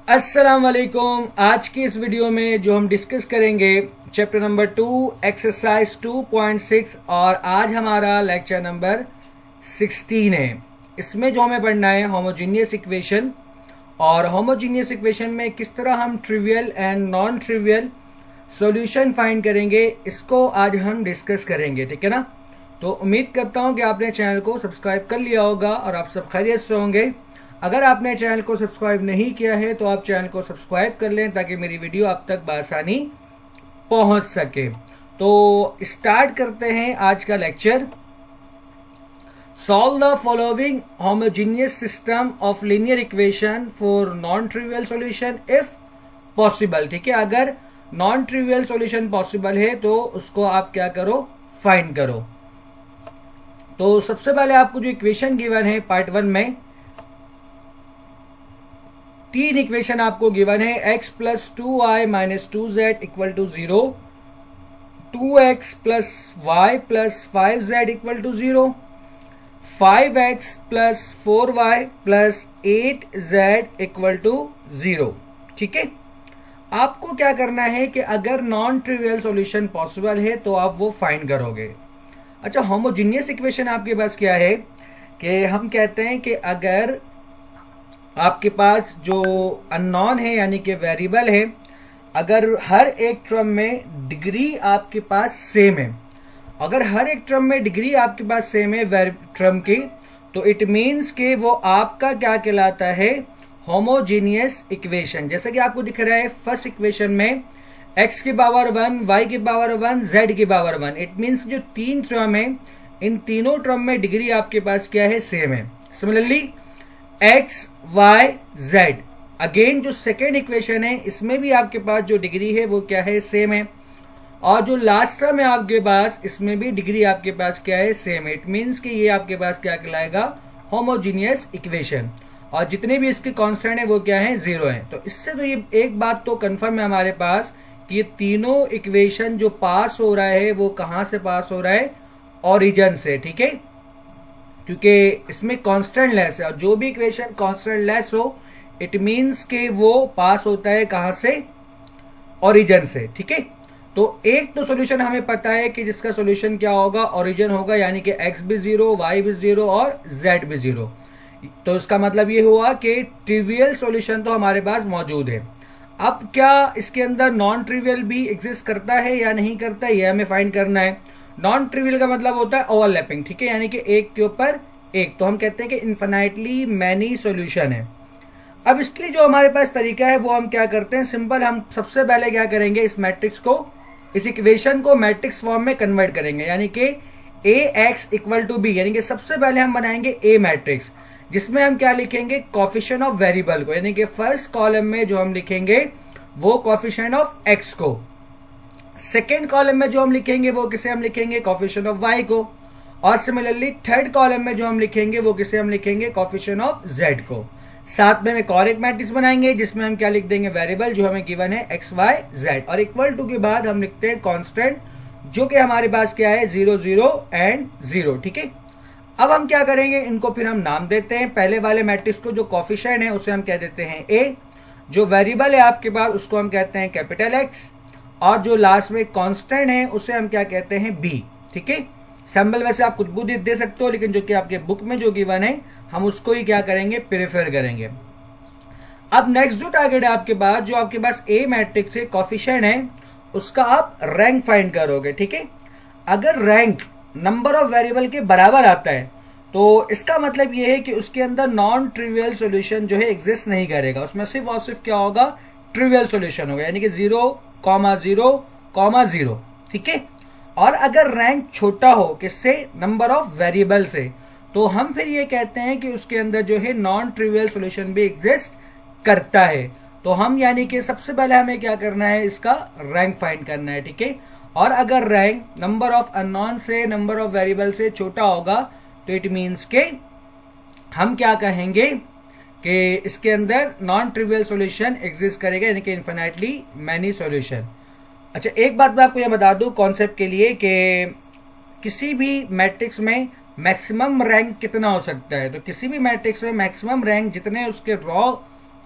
अस्सलाम वालेकुम। आज की इस वीडियो में जो हम डिस्कस करेंगे चैप्टर नंबर 2 एक्सरसाइज 2.6 और आज हमारा लेक्चर नंबर 16 है। इसमें जो हमें पढ़ना है होमोजीनियस इक्वेशन और होमोजीनियस इक्वेशन में किस तरह हम trivial and non trivial solution find करेंगे, इसको आज हम डिस्कस करेंगे। ठीक है ना। तो उम्मीद करता हूं कि आपने चैनल को सब्सक्राइब कर लिया होगा और आप सब खैरियत से होंगे। अगर आपने चैनल को सब्सक्राइब नहीं किया है तो आप चैनल को सब्सक्राइब कर लें ताकि मेरी वीडियो आप तक बआसानी पहुंच सके। तो स्टार्ट करते हैं आज का lecture. Solve the following homogeneous system of linear equation for non trivial solution if possible. ठीक है, अगर नॉन ट्रिवियल सॉल्यूशन पॉसिबल है तो उसको आप क्या करो, फाइंड करो। तो सबसे पहले आपको जो इक्वेशन गिवन है पार्ट 1 में तीन इक्वेशन आपको गिवन है। x plus 2y minus 2z equal to 0, 2x plus y plus 5z equal to 0, 5x plus 4y plus 8z equal to 0। ठीक है, आपको क्या करना है कि अगर नॉन ट्रिवियल सॉल्यूशन पॉसिबल है तो आप वो फाइंड करोगे। अच्छा, होमोजीनियस इक्वेशन आपके पास क्या है कि हम कहते हैं कि अगर आपके पास जो अननोन है यानी कि वेरिएबल है, अगर हर एक टर्म में डिग्री आपके पास सेम है, अगर हर एक टर्म में डिग्री आपके पास सेम है टर्म की, तो इट मीन्स कि वो आपका क्या कहलाता है, होमोजीनियस इक्वेशन। जैसा कि आपको दिख रहा है फर्स्ट इक्वेशन में x की पावर 1, y की पावर 1, z की पावर 1। इट मीन्स जो तीन टर्म है, इन तीनों टर्म में डिग्री आपके पास क्या है, सेम है। Similarly x, y, z, again जो सेकेंड इक्वेशन है इसमें भी आपके पास जो डिग्री है वो क्या है, सेम है। और जो लास्ट टर्म है आपके पास, इसमें भी डिग्री आपके पास क्या है, सेम है। इट मीन्स कि ये आपके पास क्या कहलाएगा, होमोजीनियस इक्वेशन। और जितने भी इसके कांस्टेंट है वो क्या है, 0 है। तो इससे तो ये एक बात तो कंफर्म है हमारे पास कि ये तीनों इक्वेशन जो पास हो रहा है वो कहां से पास हो रहा है, ओरिजिन से। ठीक है, क्योंकि इसमें कांस्टेंट लेस है और जो भी इक्वेशन कांस्टेंट लेस हो इट मीन्स कि वो पास होता है कहां से, ओरिजिन से। ठीक है, तो एक तो सॉल्यूशन हमें पता है कि जिसका सॉल्यूशन क्या होगा, ओरिजिन होगा, यानी कि x भी 0, y भी 0 और z भी 0। तो इसका मतलब ये हुआ कि ट्रिवियल सॉल्यूशन तो हमारे पास मौजूद है। अब क्या इसके अंदर नॉन ट्रिवियल भी एग्जिस्ट करता है या नहीं करता, ये हमें फाइंड करना है। नॉन ट्रिवियल का मतलब होता है ओवरलैपिंग। ठीक है, यानी कि एक के ऊपर एक। तो हम कहते हैं कि इन्फिनाइटली मैनी सॉल्यूशन है। अब इसके लिए जो हमारे पास तरीका है वो हम क्या करते हैं, सिंपल, हम सबसे पहले क्या करेंगे, इस मैट्रिक्स को, इस इक्वेशन को मैट्रिक्स फॉर्म में कन्वर्ट करेंगे, यानी कि ax इक्वल टू b। यानी कि सबसे पहले हम बनाएंगे a मैट्रिक्स, जिसमें हम क्या लिखेंगे, कोफिशिएंट ऑफ वेरिएबल को, यानी कि फर्स्ट कॉलम में जो हम लिखेंगे वो कोफिशिएंट ऑफ x को, सेकेंड कॉलम में जो हम लिखेंगे वो किसे हम लिखेंगे, कोफिशिएंट ऑफ y को, और सिमिलरली थर्ड कॉलम में जो हम लिखेंगे वो किसे हम लिखेंगे, कोफिशिएंट ऑफ z को। साथ में एक और एक मैट्रिक्स बनाएंगे जिसमें हम क्या लिख देंगे, वेरिएबल जो हमें गिवन है x, y, z, और इक्वल टू के बाद हम लिखते हैं कांस्टेंट जो कि हमारे पास क्या है, 0, 0 एंड 0। ठीक है, अब हम क्या करेंगे, इनको फिर हम नाम देते हैं। पहले वाले मैट्रिक्स को जो कोफिशिएंट है उसे हम कह देते हैं a, जो वेरिएबल है आपके पास उसको हम कहते हैं कैपिटल X, और जो लास्ट में कांस्टेंट है उसे हम क्या कहते हैं, b। ठीक है, सैंपल वैसे आप खुद भी दे सकते हो, लेकिन जो कि आपके बुक में जो गिवन है हम उसको ही क्या करेंगे, प्रेफर करेंगे। अब नेक्स्ट जो टारगेट है आपके पास, जो आपके पास ए मैट्रिक्स है, कोफिशिएंट है, उसका आप रैंक फाइंड करोगे। ठीक है, अगर रैंक नंबर ऑफ वेरिएबल के बराबर आता है तो इसका मतलब यह है कि उसके अंदर नॉन ट्रिवियल सॉल्यूशन जो है एग्जिस्ट नहीं करेगा, उसमें सिर्फ और सिर्फ क्या होगा, ट्रिवियल सॉल्यूशन होगा, यानी कि 0,0,0। ठीक है, और अगर रैंक छोटा हो किससे, नंबर ऑफ वेरिएबल से, तो हम फिर ये कहते हैं कि उसके अंदर जो है नॉन ट्रिवियल सॉल्यूशन भी एग्जिस्ट करता है। तो हम यानी कि सबसे पहले हमें क्या करना है, इसका रैंक फाइंड करना है। ठीक है, और अगर रैंक नंबर ऑफ अननोन से, नंबर ऑफ वेरिएबल से छोटा होगा तो इट मीन्स के हम क्या कहेंगे कि इसके अंदर नॉन ट्रिवियल सॉल्यूशन एग्जिस्ट करेगा, यानी कि इन्फिनाइटली मैनी सॉल्यूशन। अच्छा, एक बात मैं आपको यह बता दूं कॉन्सेप्ट के लिए कि किसी भी मैट्रिक्स में मैक्सिमम रैंक कितना हो सकता है, तो किसी भी मैट्रिक्स में मैक्सिमम रैंक जितने उसके रॉ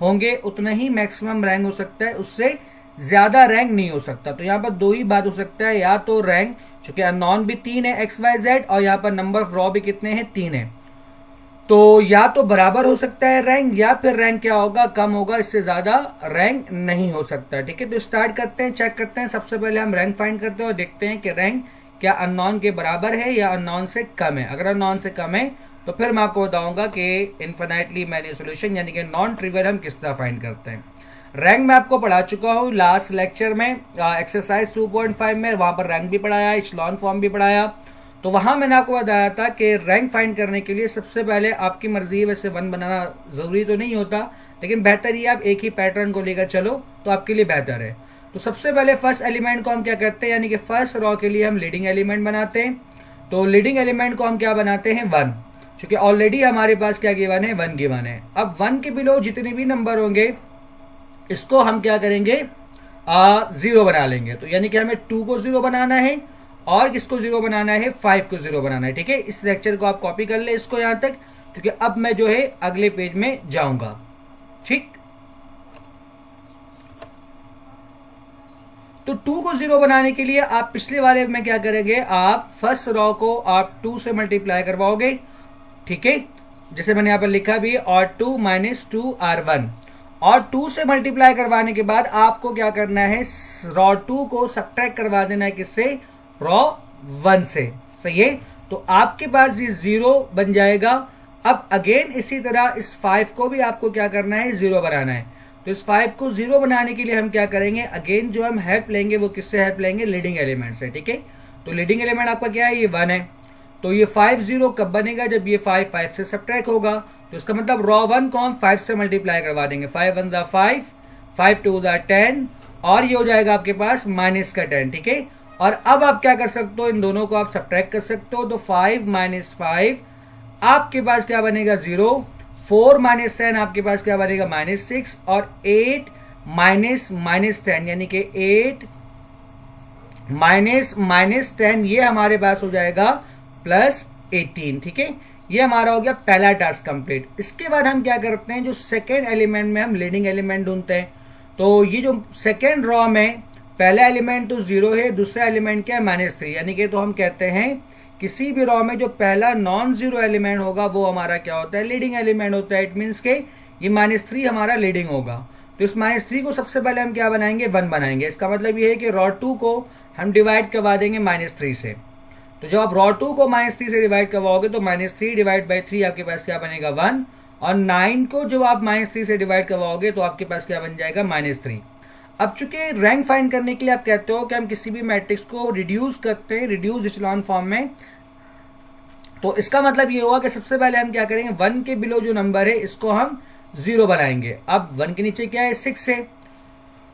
होंगे उतना ही मैक्सिमम रैंक हो सकता है, उससे ज्यादा रैंक नहीं हो सकता। तो यहाँ पर दो ही बात हो सकता है, या तो रैंक चूंकि अननोन भी 3 है XYZ और यहाँ पर नंबर ऑफ रॉ भी कितने हैं 3 है, तो या तो बराबर हो सकता है रैंक, या फिर रैंक क्या होगा कम होगा, इससे ज्यादा रैंक नहीं हो सकता। ठीक है, तो स्टार्ट करते हैं, चेक करते हैं। सबसे पहले हम रैंक फाइंड करते हैं और देखते हैं कि रैंक क्या अननोन के बराबर है या अननोन से कम है। अगर अननोन से कम है तो फिर मैं आपको बताऊंगा कि इनफिनाइटली मैनी सोल्यूशन यानी कि नॉन ट्रिवियल हम किस तरह फाइंड करते हैं। रैंक मैं आपको पढ़ा चुका हूं लास्ट लेक्चर में, एक्सरसाइज 2.5 में, वहां पर रैंक भी पढ़ाया, इचलॉन फॉर्म भी पढ़ाया। तो वहां मैंने आपको बताया था कि रैंक फाइंड करने के लिए सबसे पहले आपकी मर्जी है, वैसे 1 बनाना जरूरी तो नहीं होता, लेकिन बेहतर ही आप एक ही पैटर्न को लेकर चलो तो आपके लिए बेहतर है। तो सबसे पहले फर्स्ट एलिमेंट को हम क्या करते हैं, यानी कि फर्स्ट रॉ के लिए हम लीडिंग एलिमेंट बनाते हैं। तो लीडिंग एलिमेंट को हम क्या बनाते हैं 1, क्योंकि ऑलरेडी हमारे पास क्या गिवन है 1 गिवन है। अब 1 के बिलो जितने भी नंबर होंगे इसको हम क्या करेंगे 0 बना लेंगे। तो यानी कि हमें 2 को 0 बनाना है और किसको 0 बनाना है 5 को 0 बनाना है। ठीक है, इस लेक्चर को आप कॉपी कर ले इसको यहां तक, क्योंकि अब मैं जो है अगले पेज में जाऊंगा। ठीक, तो 2 को 0 बनाने के लिए आप पिछले वाले में क्या करेंगे, आप फर्स्ट रॉ को आप 2 से मल्टीप्लाई करवाओगे। ठीक है, जैसे मैंने यहां पर लिखा भी, और 2 - 2 R1, और 2 से मल्टीप्लाई करवाने के बाद आपको क्या करना है, रॉ 2 को सब्ट्रैक्ट करवा देना है किससे, रॉ 1 से। सही है, तो आपके पास ये 0 बन जाएगा। अब अगेन इसी तरह इस 5 को भी आपको क्या करना है 0 बनाना है। तो इस 5 को 0 बनाने के लिए हम क्या करेंगे, अगेन जो हम हेल्प लेंगे वो किससे हेल्प लेंगे, लीडिंग एलिमेंट से। ठीक है, तो लीडिंग एलिमेंट आपका क्या है, ये 1 है। तो ये 5 0 कब बनेगा, जब ये 5 से सब्ट्रैक्ट होगा। तो इसका मतलब रॉ 1 को हम 5 से मल्टीप्लाई करवा देंगे, 5 1 दा 5, 5 2 दा 10, और ये हो जाएगा आपके पास माइनस का 10। ठीक है, और अब आप क्या कर सकते हो, इन दोनों को आप सब्ट्रैक्ट कर सकते हो। तो 5 - 5 आपके पास क्या बनेगा 0, 4 - 10 आपके पास क्या बनेगा -6, और 8 - 10 यानी कि 8 - 10 ये हमारे पास हो जाएगा +18। ठीक है, ये हमारा हो गया पहला टास्क कंप्लीट। इसके बाद हम क्या करते हैं, जो सेकेंड एलिमेंट में हम लीडिंग एलिमेंट ढूंढते हैं। तो ये जो सेकेंड रॉ में पहला एलिमेंट तो 0 है, दूसरा एलिमेंट क्या है -3, यानी कि तो हम कहते हैं किसी भी रॉ में जो पहला नॉन जीरो एलिमेंट होगा वो हमारा क्या होता है, लीडिंग एलिमेंट होता है। इट मीन्स के ये -3 हमारा लीडिंग होगा। तो इस -3 को सबसे पहले हम क्या बनाएंगे 1 बनाएंगे। इसका मतलब ये है कि रॉ 2 को हम डिवाइड करवा देंगे -3 से। तो जब आप रॉ 2 को -3 से डिवाइड करवाओगे तो -3 डिवाइड बाई 3 आपके पास क्या बनेगा 1, और 9 को जब आप -3 से डिवाइड करवाओगे तो आपके पास क्या बन जाएगा -3। अब चूंकि रैंक फाइंड करने के लिए आप कहते हो कि हम किसी भी मैट्रिक्स को रिड्यूस करते हैं रिड्यूस इचेलॉन फॉर्म में, तो इसका मतलब ये हुआ कि सबसे पहले हम क्या करेंगे 1 के बिलो जो नंबर है इसको हम 0 बनाएंगे। अब 1 के नीचे क्या है 6 है,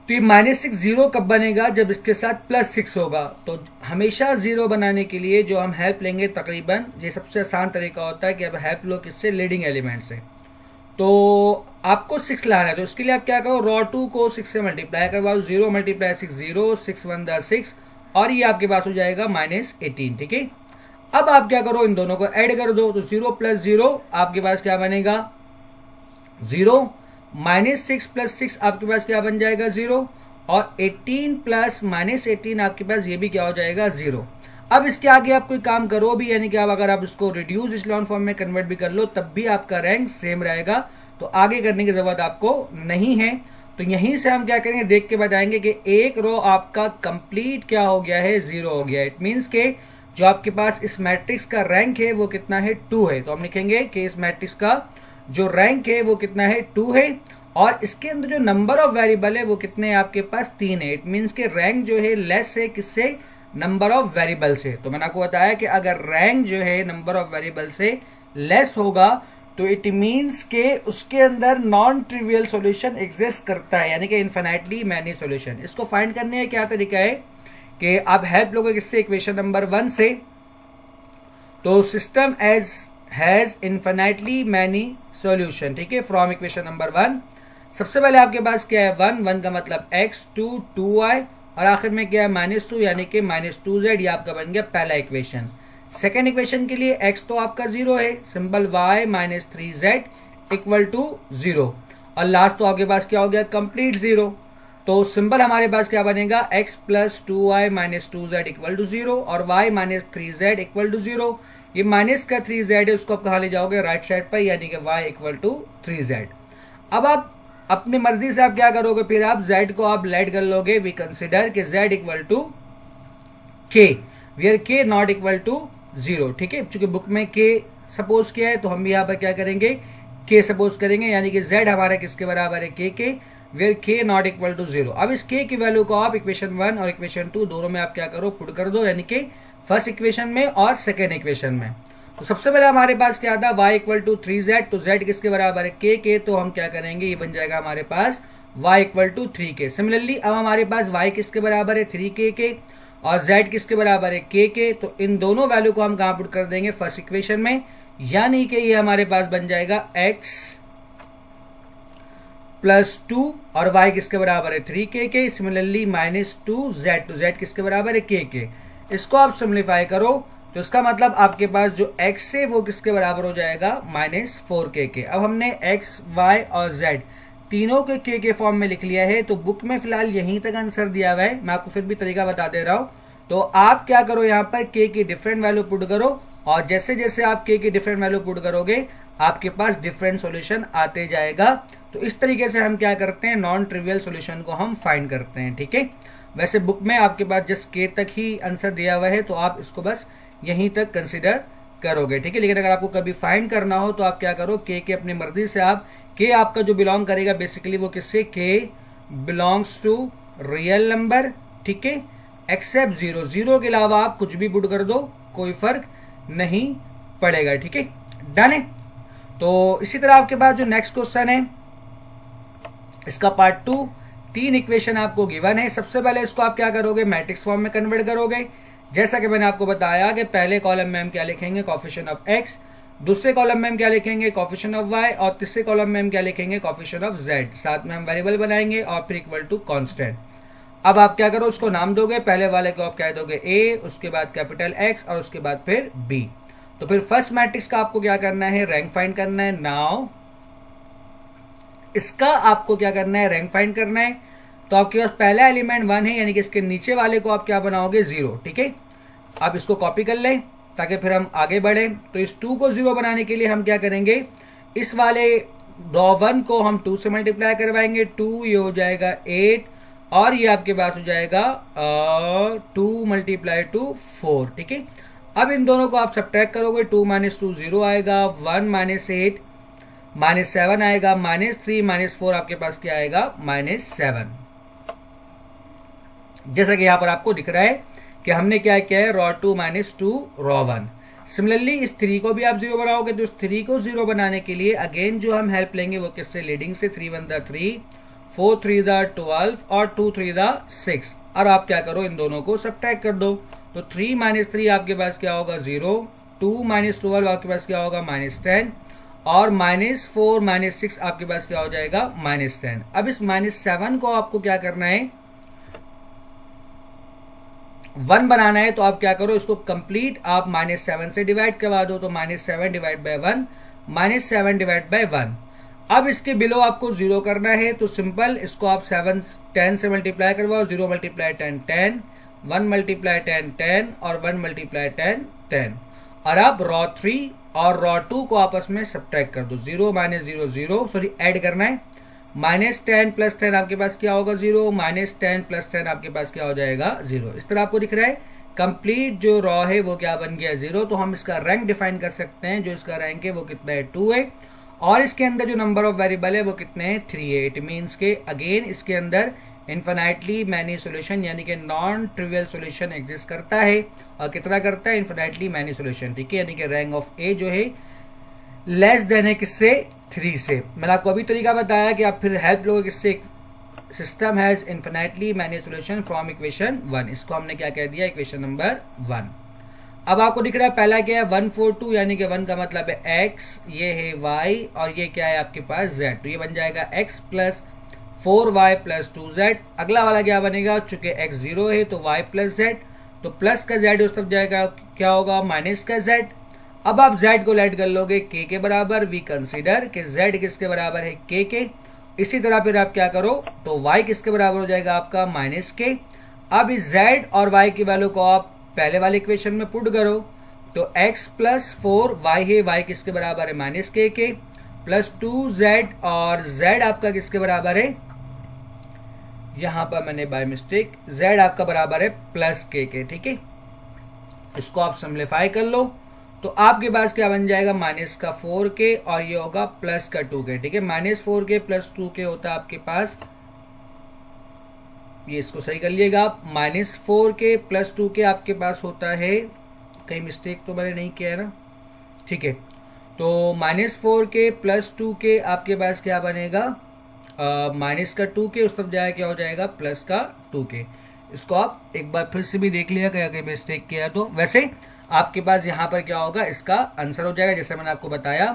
तो ये -6 0 कब बनेगा, जब इसके साथ +6 होगा। तो हमेशा 0 बनाने के लिए जो हम हेल्प लेंगे, तकरीबन ये सबसे आसान तरीका होता है कि अब हेल्प लो किससे, लीडिंग एलिमेंट से। तो आपको 6 लाना है, तो इसके लिए आप क्या करो, रॉ 2 को 6 से मल्टीप्लाई करवाओ, 0 × 6 0, 6 1 दा 6, और ये आपके पास हो जाएगा -18। ठीक है, अब आप क्या करो, इन दोनों को ऐड कर दो। तो 0 + 0 आपके पास क्या बनेगा 0, -6 + 6 आपके पास क्या बन जाएगा 0, और 18 + -18 आपके पास ये भी क्या हो जाएगा 0। अब इसके आगे आप कोई काम करो भी, यानी कि आप अगर आप इसको रिड्यूस इचेलॉन फॉर्म में कन्वर्ट भी कर लो तब भी आपका रैंक सेम रहेगा, तो आगे करने की जरूरत आपको नहीं है। तो यहीं से हम क्या करेंगे देख के बताएंगे कि एक रो आपका कंप्लीट क्या हो गया है 0 हो गया है। इट मीन्स के जो आपके पास इस मैट्रिक्स का रैंक है वो कितना है 2 है। तो हम लिखेंगे कि इस मैट्रिक्स का जो रैंक है वो कितना है 2 है, और इसके अंदर जो नंबर ऑफ वेरिएबल है वो कितने हैं आपके पास 3 है। इट मीन्स के रैंक जो है लेस है किससे, नंबर ऑफ वेरिएबल से। तो मैंने आपको बताया कि अगर रैंक जो है नंबर ऑफ वेरिएबल से लेस होगा तो इट मीन्स के उसके अंदर नॉन ट्रिवियल सॉल्यूशन एग्जिस्ट करता है, यानी कि इनफिनाइटली मैनी सॉल्यूशन। इसको फाइंड करने का क्या तरीका है कि आप हेल्प लोगे किससे, इक्वेशन नंबर 1 से। तो system as has infinitely many solution, ठीक है, फ्रॉम इक्वेशन नंबर 1। सबसे पहले आपके पास क्या है 1 का मतलब x, 2 2y, और आखिर में क्या है -2 यानी कि -2z। ये आपका बन गया पहला इक्वेशन। सेकेंड इक्वेशन के लिए x तो आपका 0 है, सिंबल y -3z = 0, और लास्ट तो आपके पास क्या हो गया, कंप्लीट जीरो। तो सिंबल हमारे पास क्या बनेगा, x plus 2y minus 2z equal to 0 और y minus 3z equal to 0। ये माइनस का 3z है, उसको आप कहा ले जाओगे राइट साइड पर, यानी कि y इक्वल टू 3z। अब आप अपनी मर्जी से आप क्या करोगे, फिर आप z को आप लेट कर लोगे। वी कंसिडर कि z equal to k, where k not equal to 0। ठीक है, चूंकि बुक में k सपोज किया है तो हम भी यहाँ पर क्या करेंगे, k सपोज करेंगे, यानी कि z हमारा किसके बराबर है, k के, where k not equal to 0। अब इस k की वैल्यू को आप इक्वेशन 1 और इक्वेशन 2 दोनों में आप क्या करो, पुट कर दो, यानी कि फर्स्ट इक्वेशन में और सेकेंड इक्वेशन में। तो सबसे पहले हमारे पास क्या था, y इक्वल टू 3z, तो z किसके बराबर है, k के, तो हम क्या करेंगे, ये बन जाएगा हमारे पास y equal to 3k। Similarly अब हमारे पास y किसके बराबर है, 3k के, और z किसके बराबर है, k के। तो इन दोनों वैल्यू को हम कहां पुट कर देंगे, फर्स्ट इक्वेशन में, यानी कि ये हमारे पास बन जाएगा x प्लस 2 और y किसके बराबर है, 3k के। सिमिलरली माइनस 2z, तो z किसके बराबर है, k के। इसको आप सिम्प्लीफाई करो तो इसका मतलब आपके पास जो x है वो किसके बराबर हो जाएगा, माइनस 4k के। अब हमने x, y और z तीनों के k के फॉर्म में लिख लिया है, तो बुक में फिलहाल यहीं तक आंसर दिया हुआ है। मैं आपको फिर भी तरीका बता दे रहा हूं। तो आप क्या करो, यहाँ पर k की डिफरेंट वैल्यू पुट करो, और जैसे जैसे आप k की डिफरेंट वैल्यू पुट करोगे आपके पास डिफरेंट सॉल्यूशन आते जाएगा। तो इस तरीके से हम क्या करते हैं, नॉन ट्रिवियल सॉल्यूशन को हम फाइंड करते हैं। ठीक है, वैसे बुक में आपके पास जस्ट k तक ही आंसर दिया हुआ है, तो आप इसको बस यहीं तक कंसिडर करोगे। ठीक है, लेकिन अगर आपको कभी फाइंड करना हो तो आप क्या करो, k के अपनी मर्जी से आप, k आपका जो बिलोंग करेगा बेसिकली वो किससे, k belongs to real number. ठीक है, एक्सेप्ट 0, 0 के अलावा आप कुछ भी पुट कर दो, कोई फर्क नहीं पड़ेगा। ठीक है, डन है। तो इसी तरह आपके पास जो नेक्स्ट क्वेश्चन है इसका पार्ट 2, 3 इक्वेशन आपको गिवन है। सबसे पहले इसको आप क्या करोगे, मैट्रिक्स फॉर्म में कन्वर्ट करोगे। जैसा कि मैंने आपको बताया कि पहले कॉलम में हम क्या लिखेंगे, कोएफिशिएंट ऑफ x, दूसरे कॉलम में हम क्या लिखेंगे, कोएफिशिएंट ऑफ y, और तीसरे कॉलम में हम क्या लिखेंगे, कोएफिशिएंट ऑफ z। साथ में हम वेरिएबल बनाएंगे और फिर इक्वल टू कांस्टेंट। अब आप क्या करो, उसको नाम दोगे, पहले वाले को आप क्या दोगे a, उसके बाद कैपिटल X और उसके बाद फिर b। तो फिर फर्स्ट मैट्रिक्स का आपको क्या करना है, रैंक फाइंड करना है। नाउ इसका आपको क्या करना है, रैंक फाइंड करना है। तो आपके पास पहला एलिमेंट 1 है, यानी कि इसके नीचे वाले को आप क्या बनाओगे, 0। ठीक है, आप इसको कॉपी कर लें ताकि फिर हम आगे बढ़े। तो इस 2 को 0 बनाने के लिए हम क्या करेंगे, इस वाले 1 को हम 2 से मल्टीप्लाई करवाएंगे। 2 ये हो जाएगा 8 और ये आपके पास हो जाएगा 2 मल्टीप्लाई टू 4। ठीक है, अब इन दोनों को आप सब्ट्रैक्ट करोगे, 2 माइनस 2 0 आएगा, 1 माइनस 8 माइनस 7 आएगा, माइनस 3 माइनस 4 आपके पास क्या आएगा, माइनस 7। जैसा कि यहां पर आपको दिख रहा है कि हमने क्या किया है, रॉ 2 माइनस 2 रॉ 1। सिमिलरली इस 3 को भी आप 0 बनाओगे, तो इस 3 को 0 बनाने के लिए अगेन जो हम हेल्प लेंगे वो किससे, लीडिंग से। 3 1 3, 4 3 12 और 2 3 6। और आप क्या करो, इन दोनों को सब्ट्रैक्ट कर दो। तो 3 माइनस 3 आपके पास क्या होगा, 0। 2 माइनस 12 आपके पास क्या होगा, माइनस 10, और माइनस 4 माइनस 6 आपके पास क्या हो जाएगा, माइनस 10। अब इस माइनस 7 को आपको क्या करना है, 1 बनाना है। तो आप क्या करो, इसको कंप्लीट आप माइनस 7 से डिवाइड करवा दो। तो minus 7 divide by 1, minus 7 divide by 1। अब इसके बिलो आपको 0 करना है, तो सिंपल इसको आप 7 10 से मल्टीप्लाई करवाओ। 0 मल्टीप्लाई 10 10, 1 मल्टीप्लाई 10 10 और 1 मल्टीप्लाई 10 10। और अब रॉ 3 और रॉ 2 को आपस में सब्ट्रैक्ट कर दो। 0 माइनस 0 0, सॉरी ऐड करना है। माइनस 10 प्लस 10 आपके पास क्या होगा, 0। माइनस 10 प्लस 10 आपके पास क्या हो जाएगा, 0। इस तरह आपको दिख रहा है कंप्लीट जो रॉ है वो क्या बन गया, 0। तो हम इसका रैंक डिफाइन कर सकते हैं। जो इसका रैंक है वो कितना है, 2 है, और इसके अंदर जो नंबर ऑफ वेरिएबल है वो कितने हैं, 3 है। इट मीन्स के अगेन इसके अंदर इन्फिनाइटली मैनी सोल्यूशन यानी कि नॉन ट्रिवियल सोल्यूशन एग्जिस्ट करता है। और कितना करता है, इन्फिनाइटली मैनी सोल्यूशन। ठीक है, यानी कि रैंक ऑफ ए जो है लेस देन है किससे, 3 से। मैंने आपको अभी तरीका बताया कि आप फिर हेल्प लोगे किससे, system has infinitely many solution from equation 1। इसको हमने क्या कह दिया, इक्वेशन नंबर 1। अब आपको दिख रहा है पहला क्या है, 1 4 2, यानी कि 1 का मतलब है x, ये है y और ये क्या है आपके पास z। तो ये बन जाएगा x plus 4y plus 2z। अगला वाला क्या बनेगा, चूंकि x 0 है तो y प्लस z, तो प्लस का z उस तरफ जाएगा, क्या होगा, माइनस का z। अब आप z को लेट कर लोगे k के बराबर। वी कंसीडर कि z किसके बराबर है, k के, इसी तरह फिर आप क्या करो, तो y किसके बराबर हो जाएगा आपका माइनस के। अब इस z और y की वैल्यू को आप पहले वाले इक्वेशन में पुट करो, तो x प्लस 4y है, y किसके बराबर है माइनस के प्लस 2z और z आपका किसके बराबर है, यहां पर मैंने बाय मिस्टेक z आपका बराबर है प्लस के, ठीक है। इसको आप सिंप्लीफाई कर लो तो आपके पास क्या बन जाएगा, माइनस का 4k और ये होगा प्लस का 2k, ठीक है। माइनस 4k प्लस 2k होता है आपके पास, ये इसको सही कर लिएगा आप, माइनस 4k प्लस 2k आपके पास होता है, कहीं मिस्टेक तो मैंने नहीं किया है ना, ठीक है। तो माइनस 4k प्लस 2k आपके पास क्या बनेगा, माइनस का 2k, उस तरफ जाएगा क्या हो जाएगा प्लस का 2k। इसको आप एक बार फिर से भी देख लिया कहीं मिस्टेक किया तो। वैसे आपके पास यहां पर क्या होगा, इसका आंसर हो जाएगा, जैसे मैंने आपको बताया।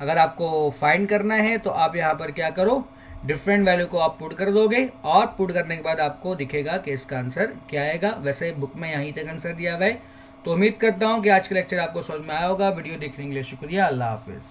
अगर आपको फाइंड करना है तो आप यहां पर क्या करो, डिफरेंट वैल्यू को आप पुट कर दोगे और पुट करने के बाद आपको दिखेगा कि इसका आंसर क्या आएगा। वैसे बुक में यहीं तक आंसर दिया हुआ है। तो उम्मीद करता हूं कि आज का लेक्चर आपको समझ में आया होगा। वीडियो देखने के लिए शुक्रिया, अल्लाह हाफिज।